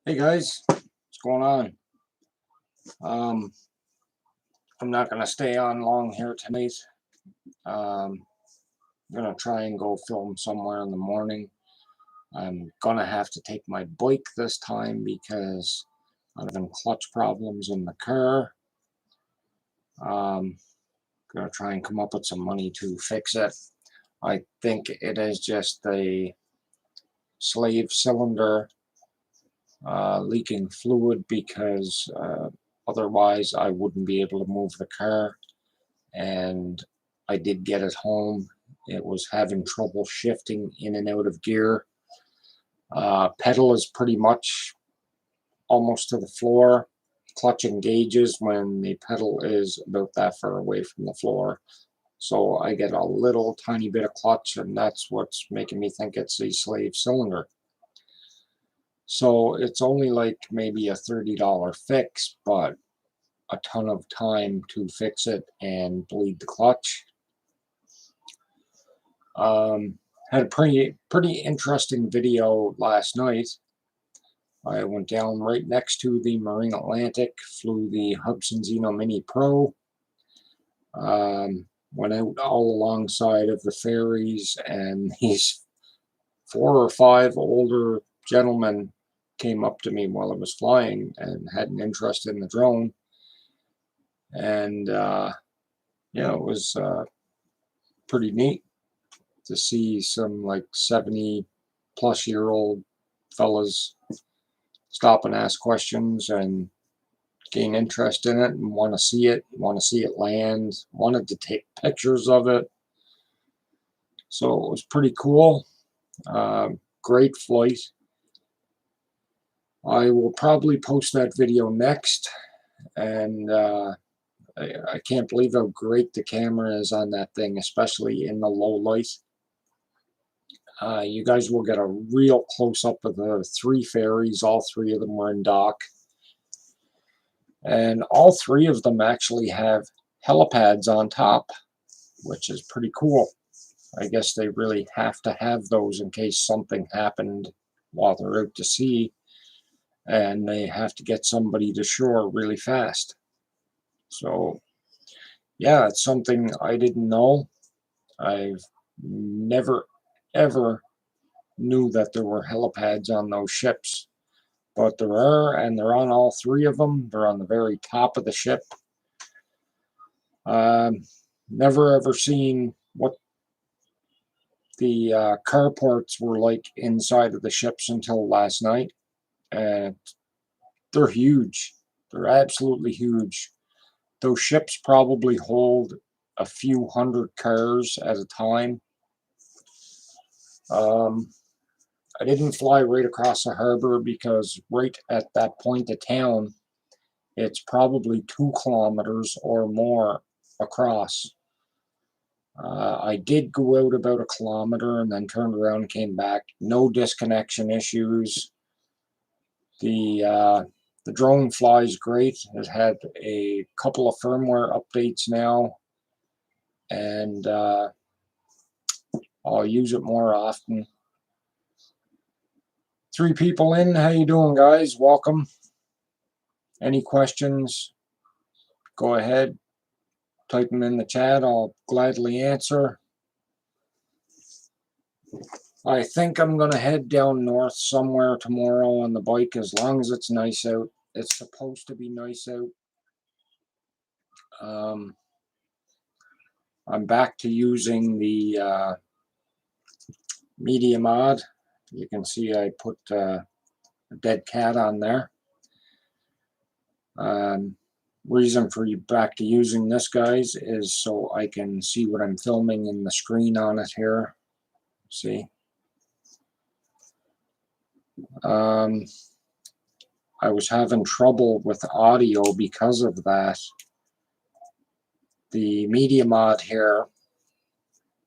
Hey guys, what's going on? Um, I'm not gonna stay on long here tonight. I'm gonna try and go film somewhere in the morning. I'm gonna have to take my bike this time because I'm having clutch problems in the car. Um, gonna try and come up with some money to fix it. I think it is just the slave cylinder leaking fluid because otherwise I wouldn't be able to move the car. And I did get it home. It was having trouble shifting in and out of gear. Pedal is pretty much almost to the floor. Clutch engages when the pedal is about that far away from the floor. So I get a little tiny bit of clutch, and that's what's making me think it's a slave cylinder. So it's only like maybe a $30 fix, but a ton of time to fix it and bleed the clutch. Had a pretty interesting video last night. I went down right next to the Marine Atlantic, flew the Hudson Zino Mini Pro, went out all alongside of the ferries, and these 4 or 5 older gentlemen came up to me while I was flying and had an interest in the drone. And yeah, it was pretty neat to see some like 70-plus-year-old fellas stop and ask questions and gain interest in it and want to see it land, wanted to take pictures of it. So it was pretty cool. Great flight. I will probably post that video next, and I can't believe how great the camera is on that thing, especially in the low light. You guys will get a real close-up of the 3 ferries. All 3 of them were in dock. And all 3 of them actually have helipads on top, which is pretty cool. I guess they really have to have those in case something happened while they're out to sea and they have to get somebody to shore really fast. So, yeah, it's something I didn't know. I've never, ever knew that there were helipads on those ships. But there are, and they're on all 3 of them. They're on the very top of the ship. Never ever seen what the carports were like inside of the ships until last night. And they're huge. They're absolutely huge. Those ships probably hold a few hundred cars at a time. I didn't fly right across the harbor because right at that point of town, it's probably 2 kilometers or more across. I did go out about a kilometer and then turned around and came back. No disconnection issues. The drone flies great. It had a couple of firmware updates now, and I'll use it more often. 3 people in. How you doing, guys? Welcome. Any questions? Go ahead. Type them in the chat. I'll gladly answer. I think I'm going to head down north somewhere tomorrow on the bike as long as it's nice out. It's supposed to be nice out. I'm back to using the media mod. You can see I put a dead cat on there. Reason for you back to using this, guys, is so I can see what I'm filming in the screen on it here. See? I was having trouble with audio because of that. The media mod here,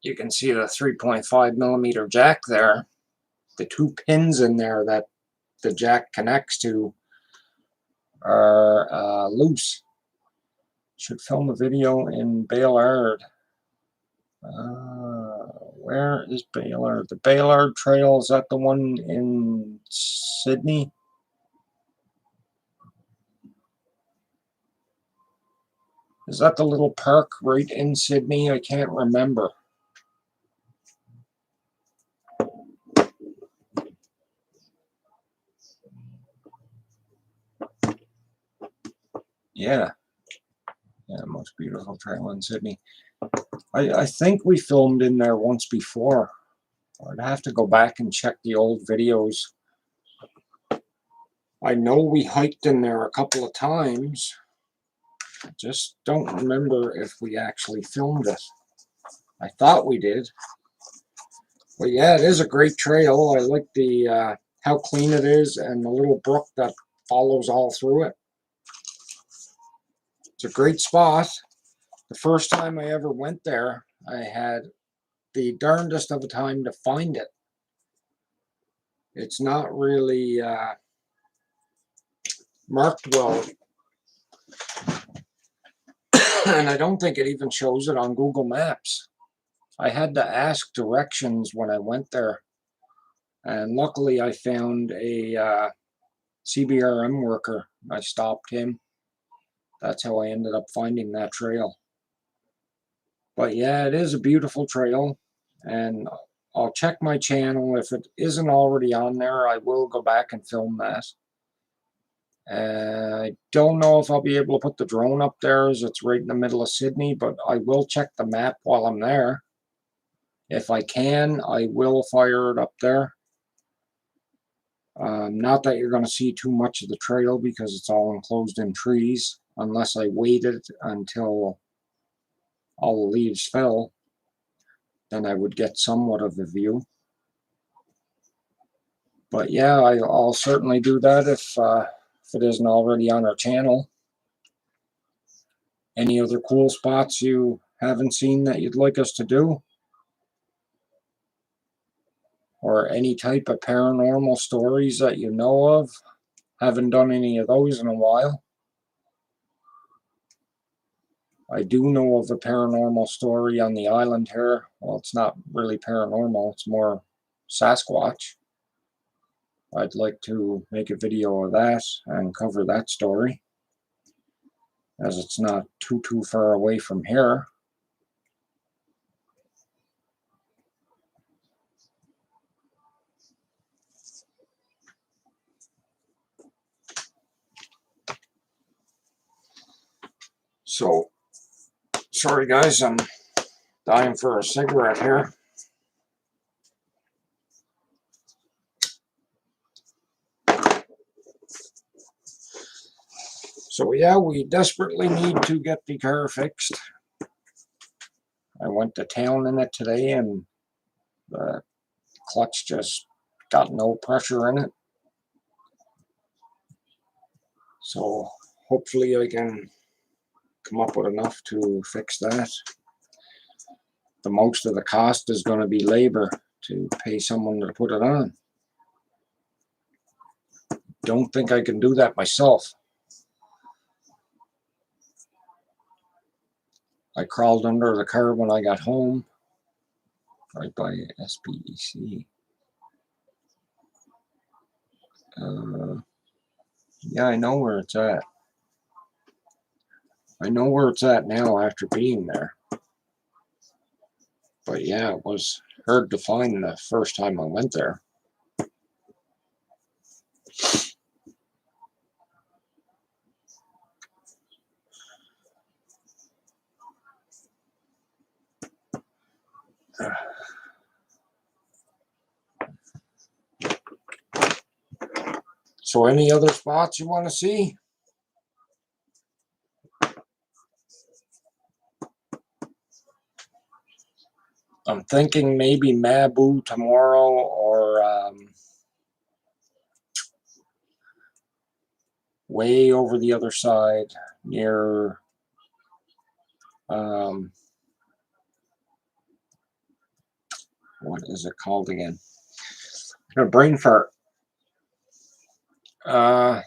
you can see the 3.5mm jack there. The 2 pins in there that the jack connects to are loose. Should film a video in Baylard. Where is Baylard? The Baylard Trail, is that the one in Sydney? Is that the little park right in Sydney? I can't remember. Yeah. Yeah, most beautiful trail in Sydney. I think we filmed in there once before. I'd have to go back and check the old videos. I know we hiked in there a couple of times. I just don't remember if we actually filmed it. I thought we did. But yeah, it is a great trail. I like the how clean it is and the little brook that follows all through it. It's a great spot. The first time I ever went there, I had the darndest of a time to find it. It's not really marked well. And I don't think it even shows it on Google Maps. I had to ask directions when I went there. And luckily I found a CBRM worker. I stopped him. That's how I ended up finding that trail. But yeah, it is a beautiful trail. And I'll check my channel. If it isn't already on there, I will go back and film that. I don't know if I'll be able to put the drone up there as it's right in the middle of Sydney, but I will check the map while I'm there. If I can, I will fire it up there. Not that you're going to see too much of the trail because it's all enclosed in trees, unless I waited until all the leaves fell. Then I would get somewhat of a view. But yeah, I'll certainly do that if it isn't already on our channel. Any other cool spots you haven't seen that you'd like us to do? Or any type of paranormal stories that you know of? Haven't done any of those in a while. I do know of a paranormal story on the island here. Well, it's not really paranormal, it's more Sasquatch. I'd like to make a video of that and cover that story, as it's not too far away from here. So, sorry guys, I'm dying for a cigarette here. So yeah, we desperately need to get the car fixed. I went to town in it today and the clutch just got no pressure in it. So hopefully I can come up with enough to fix that. The most of the cost is going to be labor to pay someone to put it on. Don't think I can do that myself. I crawled under the car when I got home, right by SPEC. Yeah, I know where it's at. I know where it's at now after being there. But yeah, it was hard to find the first time I went there. So any other spots you want to see? I'm thinking maybe Mabu tomorrow, or way over the other side near what is it called again? A brain fart. Can't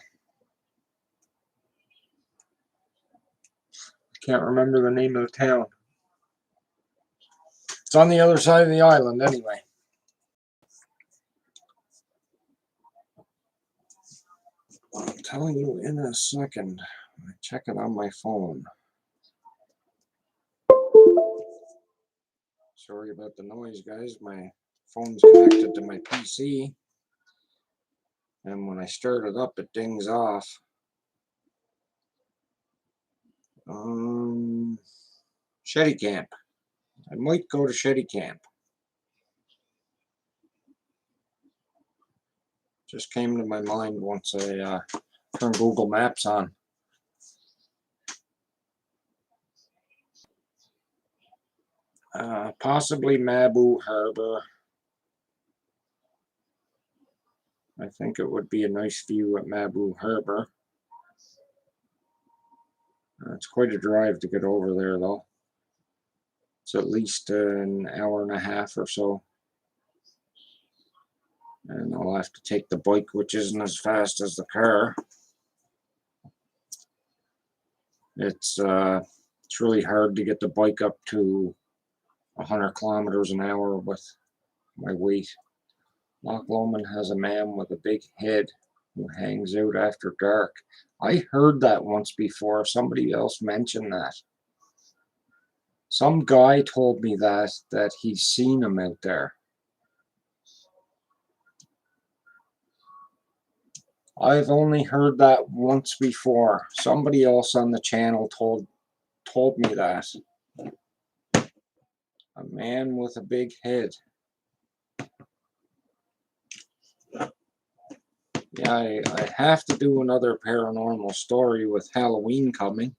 remember the name of the town. It's on the other side of the island anyway. I'll tell you in a second. I check it on my phone. Sorry about the noise, guys. My phone's connected to my PC, and when I start it up, it dings off. Shetty Camp. I might go to Shetty Camp. Just came to my mind once I turned Google Maps on. Possibly Maboo Harbor. I think it would be a nice view at Maboo Harbor. It's quite a drive to get over there, though. It's at least an hour and a half or so. And I'll have to take the bike, which isn't as fast as the car. It's really hard to get the bike up to 100 kilometers an hour with my weight. Loch Lomond has a man with a big head who hangs out after dark. I heard that once before. Somebody else mentioned that. Some guy told me that he's seen him out there. I've only heard that once before. Somebody else on the channel told me that. A man with a big head. Yeah, I have to do another paranormal story with Halloween coming.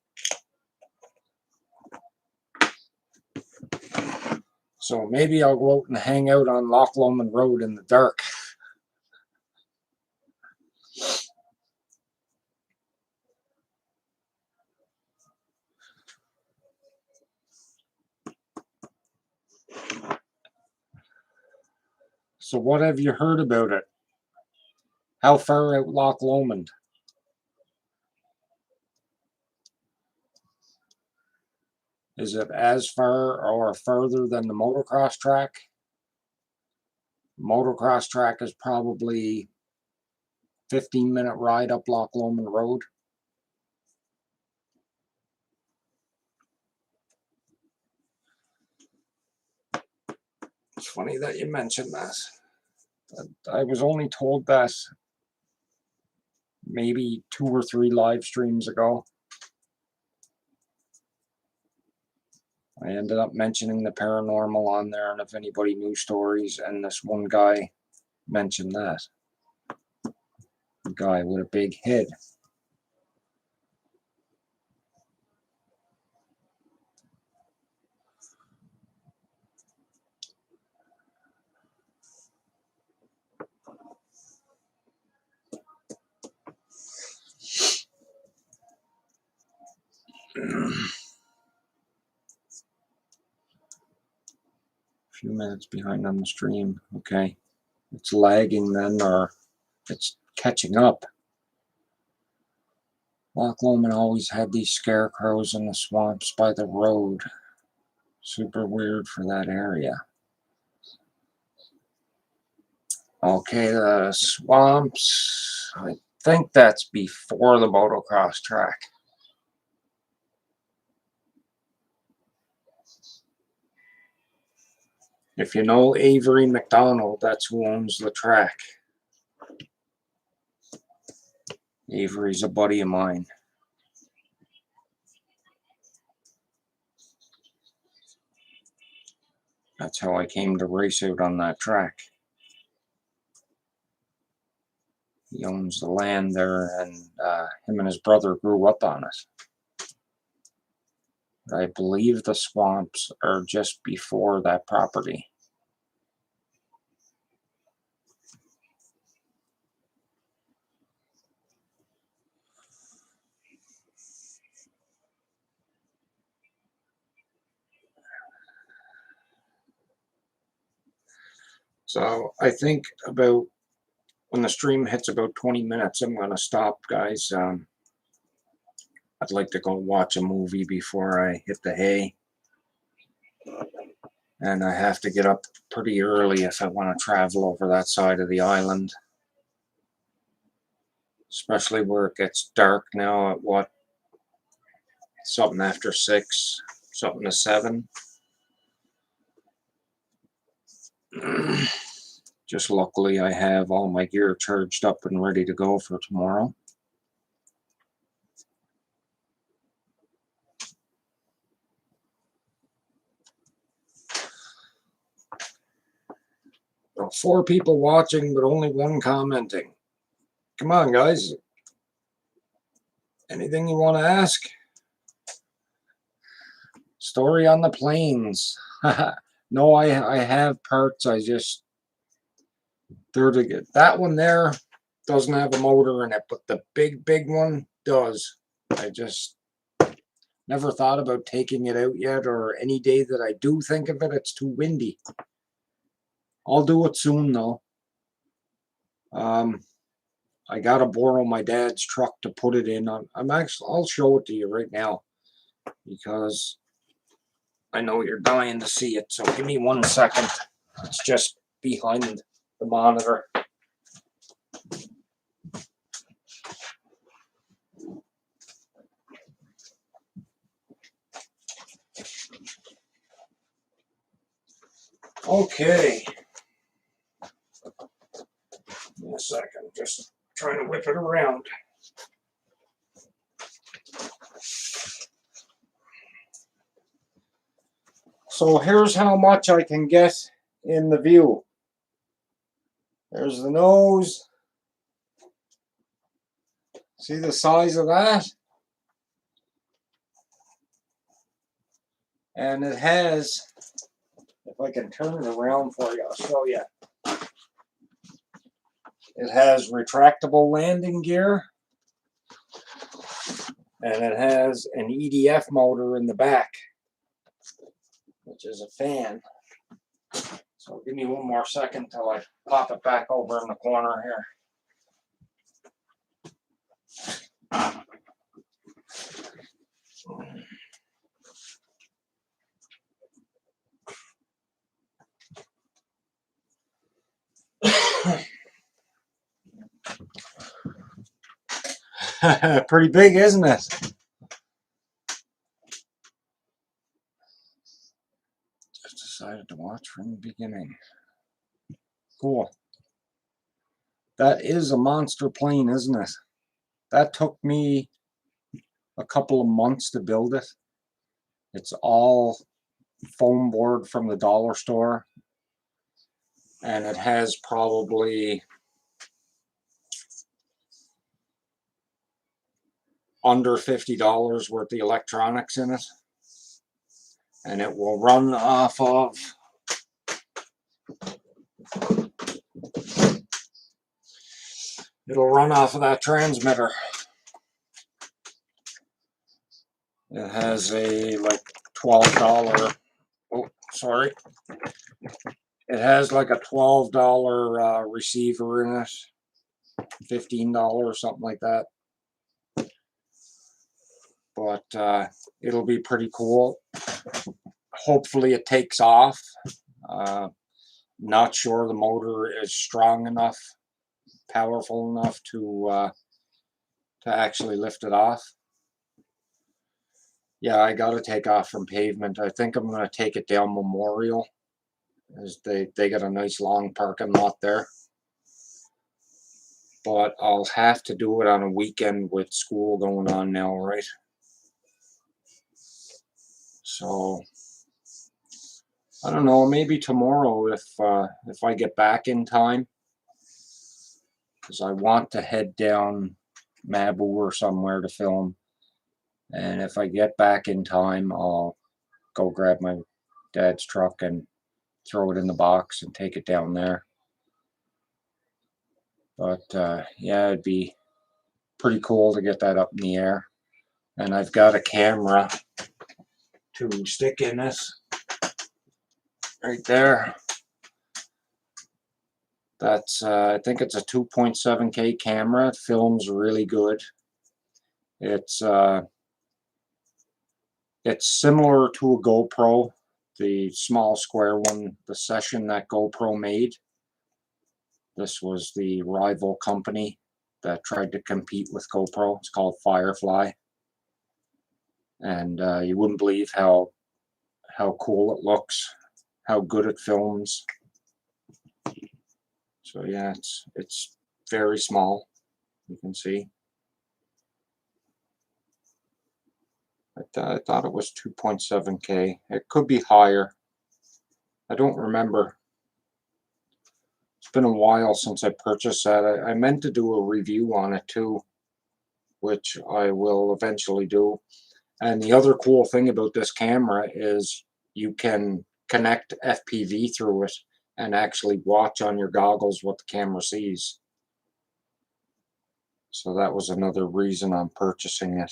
So maybe I'll go out and hang out on Loch Lomond Road in the dark. So what have you heard about it? How far out Loch Lomond? Is it as far or further than the motocross track? Motocross track is probably 15-minute ride up Loch Lomond Road. It's funny that you mentioned that. I was only told that maybe 2 or 3 live streams ago. I ended up mentioning the paranormal on there, and if anybody knew stories, and this one guy mentioned that. A guy with a big head. Few minutes behind on the stream. Okay, it's lagging then, or it's catching up. Loch Lomond always had these scarecrows in the swamps by the road. Super weird for that area. Okay, the swamps, I think that's before the motocross track. If you know Avery McDonald, that's who owns the track. Avery's a buddy of mine. That's how I came to race out on that track. He owns the land there, and him and his brother grew up on it. I believe the swamps are just before that property. So I think about when the stream hits about 20 minutes, I'm going to stop, guys. I'd like to go watch a movie before I hit the hay. And I have to get up pretty early if I want to travel over that side of the island. Especially where it gets dark now at what? Something after 6, something to 7. Just luckily I have all my gear charged up and ready to go for tomorrow. Well, 4 people watching, but only 1 commenting. Come on, guys. Anything you want to ask? Story on the planes. No, I have parts. I just they're to get that one there doesn't have a motor in it, but the big one does. I just never thought about taking it out yet, or any day that I do think of it, it's too windy. I'll do it soon though. I gotta borrow my dad's truck to put it in. I'll show it to you right now because I know you're dying to see it. So give me 1 second. It's just behind the monitor. Okay. Give me a second. Just trying to whip it around. So here's how much I can get in the view. There's the nose. See the size of that? And it has, if I can turn it around for you, I'll show you. It has retractable landing gear. And it has an EDF motor in the back, which is a fan. So give me 1 more second till I pop it back over in the corner here. Pretty big, isn't it? Just decided to watch from the beginning. Cool. That is a monster plane, isn't it? That took me a couple of months to build it. It's all foam board from the dollar store. And it has probably under $50 worth of electronics in it. And it will run off of that transmitter. It has a like $12, oh sorry, it has like a $12 receiver in it, $15, something like that. But it'll be pretty cool. Hopefully it takes off. Not sure the motor is strong enough, powerful enough to actually lift it off. Yeah, I got to take off from pavement. I think I'm going to take it down Memorial, as they got a nice long parking lot there. But I'll have to do it on a weekend with school going on now, right? So I don't know, maybe tomorrow if I get back in time, because I want to head down Mabu or somewhere to film. And if I get back in time, I'll go grab my dad's truck and throw it in the box and take it down there. But yeah, it'd be pretty cool to get that up in the air. And I've got a camera to stick in it right there. That's I think it's a 2.7K camera. It films really good. It's similar to a GoPro, the small square one, the Session that GoPro made. This was the rival company that tried to compete with GoPro. It's called Firefly. And you wouldn't believe how cool it looks, how good it films. So yeah, it's very small. You can see. I thought it was 2.7K. It could be higher. I don't remember. It's been a while since I purchased that. I meant to do a review on it too, which I will eventually do. And the other cool thing about this camera is you can connect FPV through it and actually watch on your goggles what the camera sees. So that was another reason I'm purchasing it.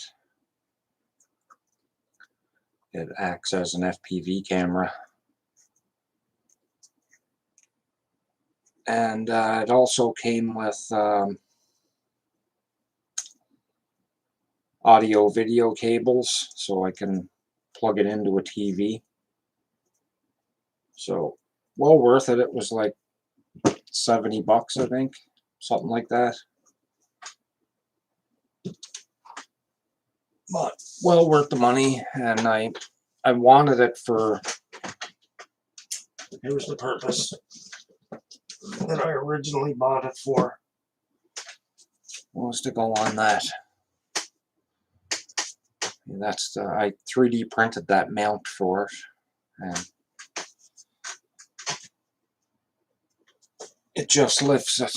It acts as an FPV camera. And it also came with audio video cables, so I can plug it into a TV. So well worth it. It was like 70 bucks, I think, something like that. But well worth the money, and I wanted it for, here's the purpose that I originally bought it for, was to go on that. And that's the, I 3D printed that mount for it, and it just lifts it.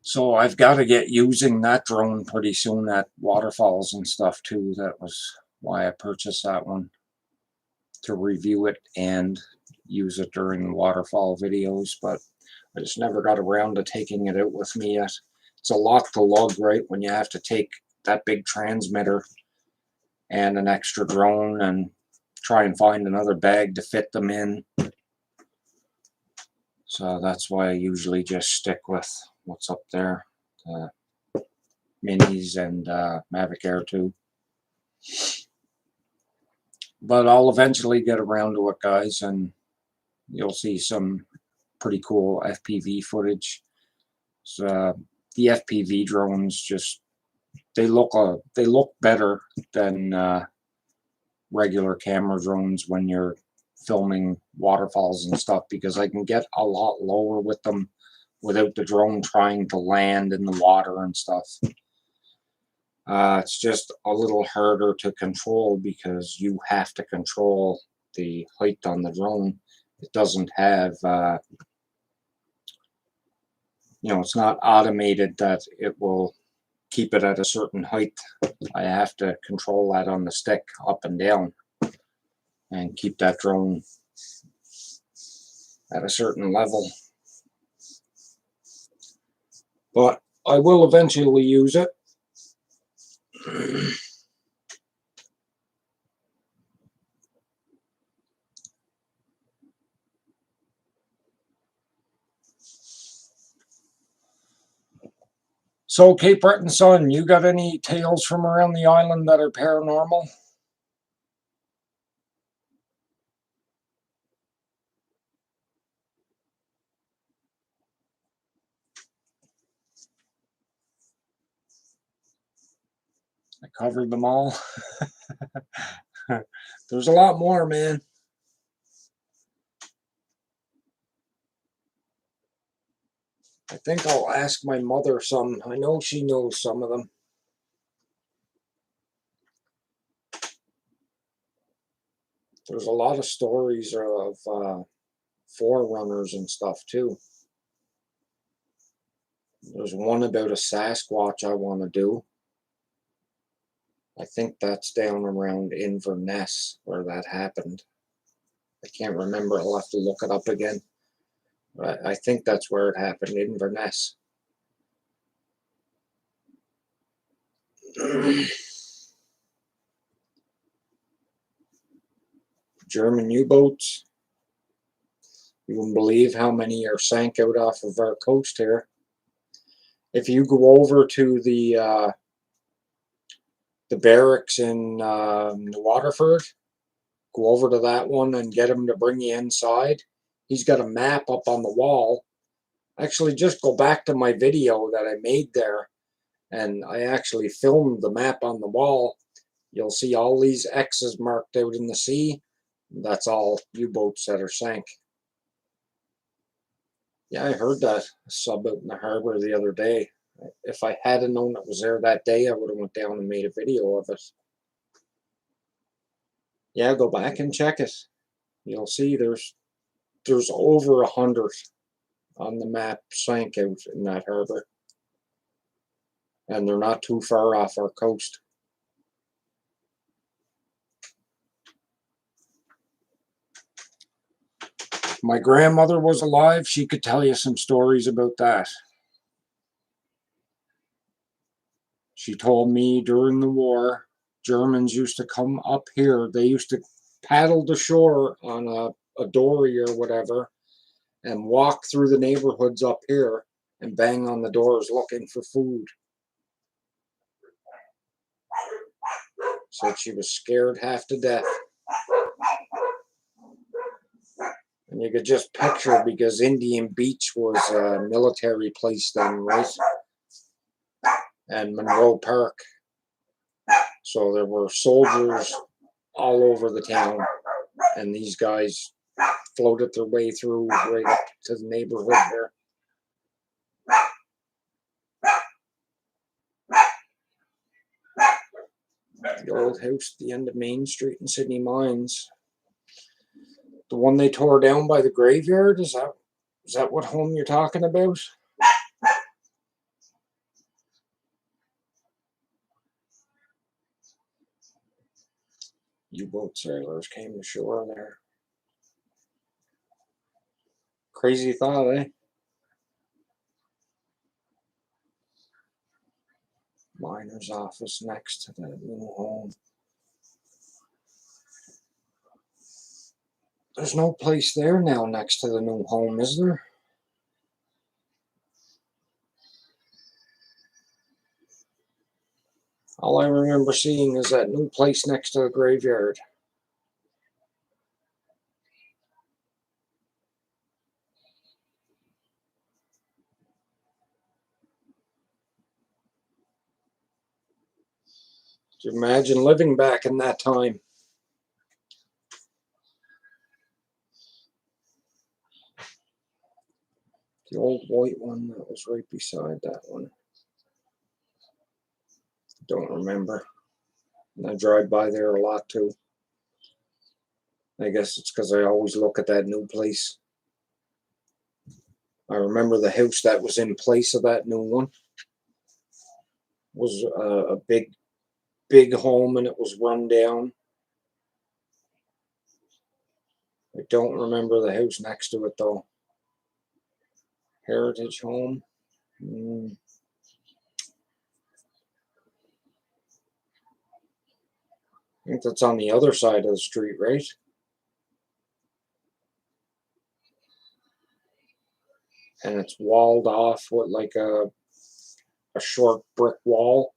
So I've got to get using that drone pretty soon at waterfalls and stuff too. That was why I purchased that one, to review it and use it during the waterfall videos, but I just never got around to taking it out with me yet. It's a lot to lug, right, when you have to take that big transmitter and an extra drone and try and find another bag to fit them in. So that's why I usually just stick with what's up there, Minis and Mavic Air 2. But I'll eventually get around to it, guys, and you'll see some pretty cool FPV footage. So, the FPV drones just, they look better than regular camera drones when you're filming waterfalls and stuff, because I can get a lot lower with them without the drone trying to land in the water and stuff. It's just a little harder to control because you have to control the height on the drone. It doesn't have, you know, it's not automated that it will keep it at a certain height. I have to control that on the stick up and down and keep that drone at a certain level. But I will eventually use it. So, Cape Breton Son, you got any tales from around the island that are paranormal? I covered them all. There's a lot more, man. I think I'll ask my mother some. I know she knows some of them. There's a lot of stories of forerunners and stuff too. There's one about a Sasquatch I want to do. I think that's down around Inverness where that happened. I can't remember. I'll have to look it up again. But I think that's where it happened, Inverness. German U-boats. You wouldn't believe how many are sank out off of our coast here. If you go over to the barracks in Waterford, go over to that one and get him to bring you inside. He's got a map up on the wall. Actually, just go back to my video that I made there, and I actually filmed the map on the wall. You'll see all these X's marked out in the sea. That's all U-boats that are sank. Yeah, I heard that sub out in the harbor the other day. If I had known it was there that day, I would have went down and made a video of it. Yeah, go back and check it. You'll see there's over 100 on the map sank out in that harbor, and they're not too far off our coast. If my grandmother was alive, she could tell you some stories about that. She told me during the war, Germans used to come up here. They used to paddle the shore on a dory or whatever and walk through the neighborhoods up here and bang on the doors looking for food. Said she was scared half to death. And you could just picture, because Indian Beach was a military place then, right? And Monroe Park. So there were soldiers all over the town, and these guys floated their way through right up to the neighborhood here. The old house at the end of Main Street in Sydney Mines. The one they tore down by the graveyard, is that what home you're talking about? U-boat sailors came to shore there. Crazy thought, eh? Miner's office next to that new home. There's no place there now next to the new home, is there? All I remember seeing is that new place next to the graveyard. Could you imagine living back in that time? The old white one that was right beside that one. Don't remember. And I drive by there a lot too. I guess it's because I always look at that new place. I remember the house that was in place of that new one was a big home, and it was run down. I don't remember the house next to it though. Heritage home. I think that's on the other side of the street, right? And it's walled off with like a short brick wall.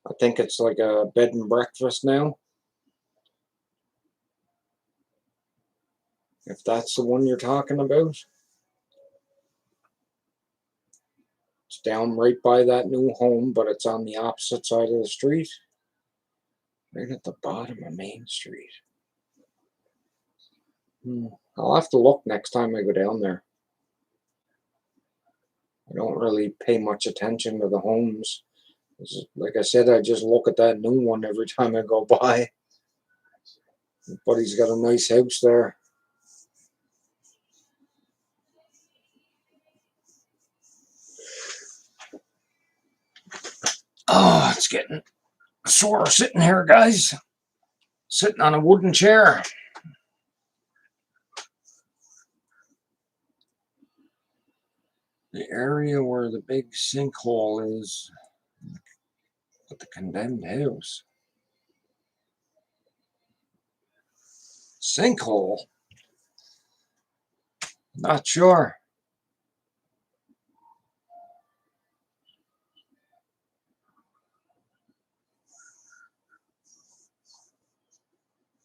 I think it's like a bed and breakfast now. If that's the one you're talking about. It's down right by that new home, but it's on the opposite side of the street. Right at the bottom of Main Street. I'll have to look next time I go down there. I don't really pay much attention to the homes. Like I said, I just look at that new one every time I go by. But he's got a nice house there. Oh, it's getting sore sitting here, guys. Sitting on a wooden chair. The area where the big sinkhole is with the condemned house. Sinkhole? Not sure.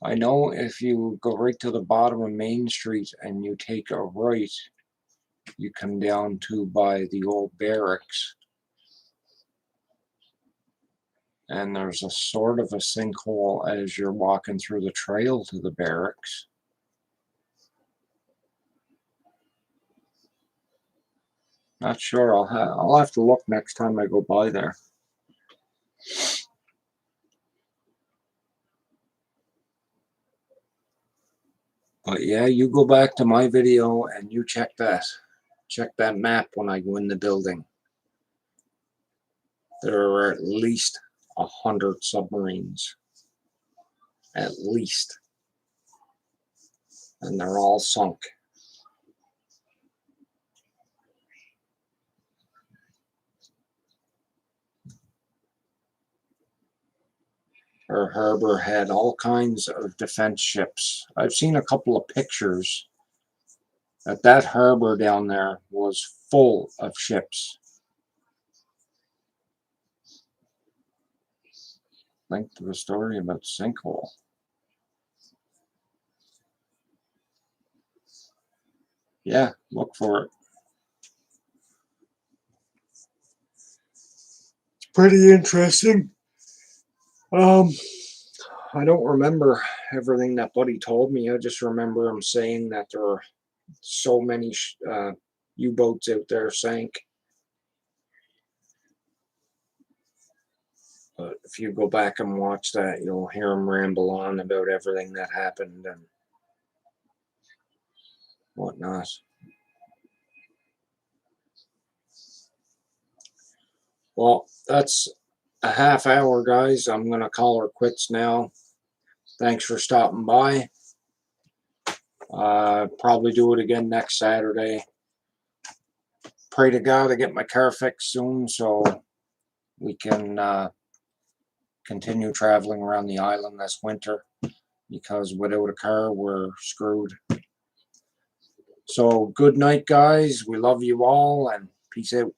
I know if you go right to the bottom of Main Street and you take a right, you come down to by the old barracks. And there's a sort of a sinkhole as you're walking through the trail to the barracks. Not sure. I'll have to look next time I go by there. But yeah, you go back to my video and you check that. Check that map when I go in the building. There are at least 100 submarines. At least. And they're all sunk. Our harbor had all kinds of defense ships. I've seen a couple of pictures that harbor down there was full of ships. Link to the story about sinkhole. Yeah, look for it. It's pretty interesting. I don't remember everything that Buddy told me. I just remember him saying that there are so many U-boats out there sank. But if you go back and watch that, you'll hear him ramble on about everything that happened and whatnot. Well, that's a half hour, guys. I'm going to call her quits now. Thanks for stopping by. Probably do it again next Saturday. Pray to God to get my car fixed soon so we can continue traveling around the island this winter, because without a car we're screwed. So good night, guys. We love you all, and peace out.